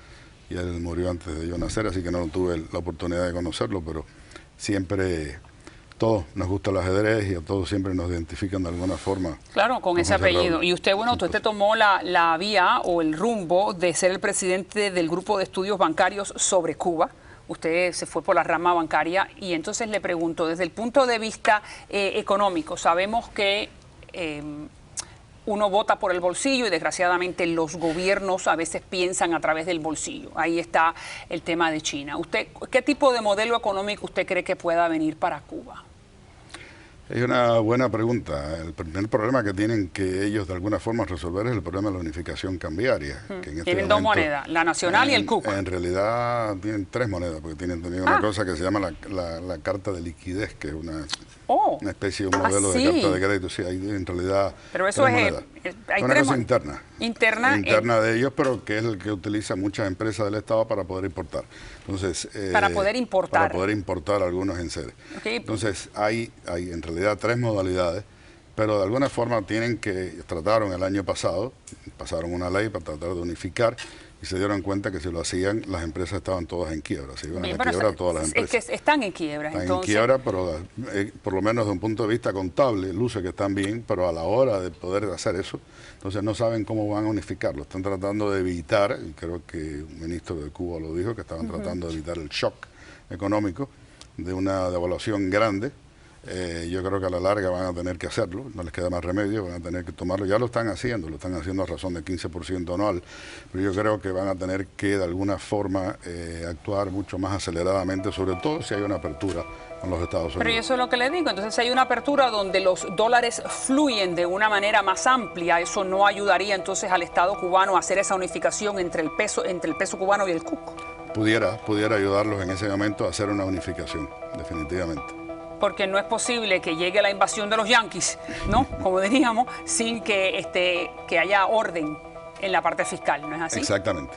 y él murió antes de yo nacer, así que no tuve la oportunidad de conocerlo, pero siempre todos nos gusta el ajedrez y a todos siempre nos identifican de alguna forma.
Claro, con ese apellido. Y usted, usted tomó la vía o el rumbo de ser el presidente del grupo de estudios bancarios sobre Cuba, usted se fue por la rama bancaria y entonces le pregunto, desde el punto de vista económico, sabemos que uno vota por el bolsillo y desgraciadamente los gobiernos a veces piensan a través del bolsillo. Ahí está el tema de China. ¿Usted qué tipo de modelo económico usted cree que pueda venir para Cuba?
Es una buena pregunta. El primer problema que tienen que ellos de alguna forma resolver es el problema de la unificación cambiaria. Que en este
tienen dos monedas, la nacional y el CUC.
En realidad tienen tres monedas, porque tienen una cosa que se llama la carta de liquidez, que es una especie de un modelo de carta de crédito. Sí, hay en realidad
pero eso
es una cosa interna de ellos, pero que es el que utilizan muchas empresas del Estado para poder importar. Entonces,
para poder
importar algunos enseres.
Okay.
Entonces, hay en realidad tres modalidades, pero de alguna forma trataron el año pasado, pasaron una ley para tratar de unificar, y se dieron cuenta que si lo hacían, las empresas estaban todas en quiebra. Se iban a la quiebra todas las empresas.
Es que están en quiebra.
Están en quiebra, pero por lo menos desde un punto de vista contable, luce que están bien, pero a la hora de poder hacer eso, entonces no saben cómo van a unificarlo. Están tratando de evitar, y creo que un ministro de Cuba lo dijo, que estaban tratando de evitar el shock económico de una devaluación grande. Yo creo que a la larga van a tener que hacerlo, no les queda más remedio, van a tener que tomarlo. Ya lo están haciendo a razón de 15% anual, pero yo creo que van a tener que de alguna forma actuar mucho más aceleradamente, sobre todo si hay una apertura con los Estados Unidos.
Pero eso es lo que le digo, entonces si hay una apertura donde los dólares fluyen de una manera más amplia, eso no ayudaría entonces al Estado cubano a hacer esa unificación entre el peso cubano y el CUC.
Pudiera ayudarlos en ese momento a hacer una unificación, definitivamente.
Porque no es posible que llegue la invasión de los yanquis, ¿no? Como diríamos, sin que haya orden en la parte fiscal, ¿no es así?
Exactamente,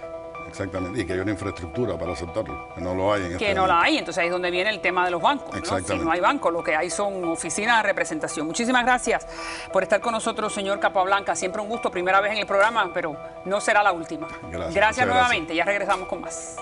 y que haya una infraestructura para aceptarlo, que no lo hay en
que no la hay, entonces ahí es donde viene el tema de los bancos, ¿no? Si no hay bancos, lo que hay son oficinas de representación. Muchísimas gracias por estar con nosotros, señor Capablanca. Siempre un gusto, primera vez en el programa, pero no será la última. Gracias nuevamente, ya regresamos con más.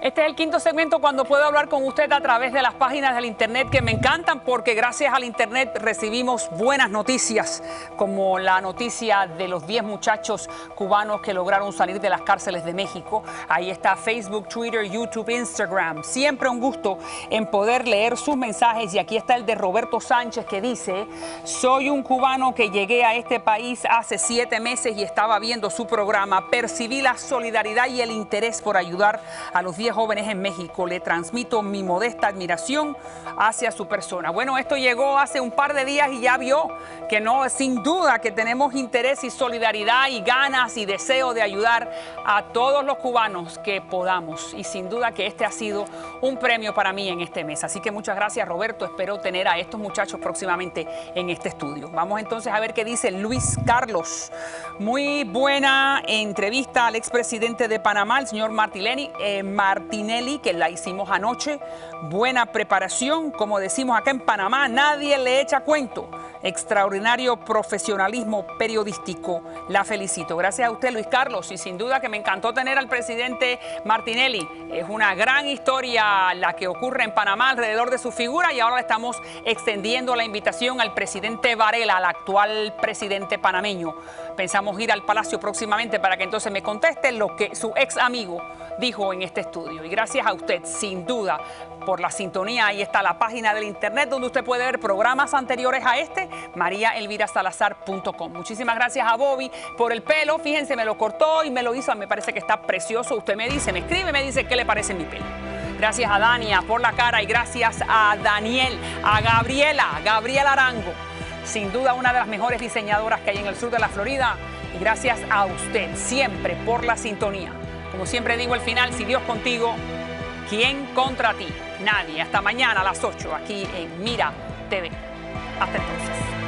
Este es el quinto segmento cuando puedo hablar con usted a través de las páginas del internet que me encantan porque gracias al internet recibimos buenas noticias como la noticia de los 10 muchachos cubanos que lograron salir de las cárceles de México. Ahí está Facebook, Twitter, YouTube, Instagram. Siempre un gusto en poder leer sus mensajes y aquí está el de Roberto Sánchez que dice: soy un cubano que llegué a este país hace 7 meses y estaba viendo su programa. Percibí la solidaridad y el interés por ayudar a los 10 jóvenes en México. Le transmito mi modesta admiración hacia su persona. Bueno, esto llegó hace un par de días y ya vio que no, sin duda que tenemos interés y solidaridad y ganas y deseo de ayudar a todos los cubanos que podamos. Y sin duda que este ha sido un premio para mí en este mes. Así que muchas gracias, Roberto. Espero tener a estos muchachos próximamente en este estudio. Vamos entonces a ver qué dice Luis Carlos. Muy buena entrevista al expresidente de Panamá, el señor Martinelli, que la hicimos anoche. Buena preparación, como decimos acá en Panamá, nadie le echa cuento. Extraordinario profesionalismo periodístico. La felicito. Gracias a usted, Luis Carlos, y sin duda que me encantó tener al presidente Martinelli. Es una gran historia la que ocurre en Panamá alrededor de su figura y ahora le estamos extendiendo la invitación al presidente Varela, al actual presidente panameño. Pensamos ir al Palacio próximamente para que entonces me conteste lo que su ex amigo dijo en este estudio. Y gracias a usted, sin duda, por la sintonía. Ahí está la página del internet donde usted puede ver programas anteriores a este, mariaelvirasalazar.com. Muchísimas gracias a Bobby por el pelo. Fíjense, me lo cortó y me lo hizo. Me parece que está precioso. Usted me dice, me escribe, me dice qué le parece mi pelo. Gracias a Dania por la cara y gracias a Daniel, a Gabriela Arango. Sin duda una de las mejores diseñadoras que hay en el sur de la Florida. Y gracias a usted siempre por la sintonía. Como siempre digo al final, si Dios contigo, ¿quién contra ti? Nadie. Hasta mañana a las 8 aquí en Mira TV. Hasta entonces.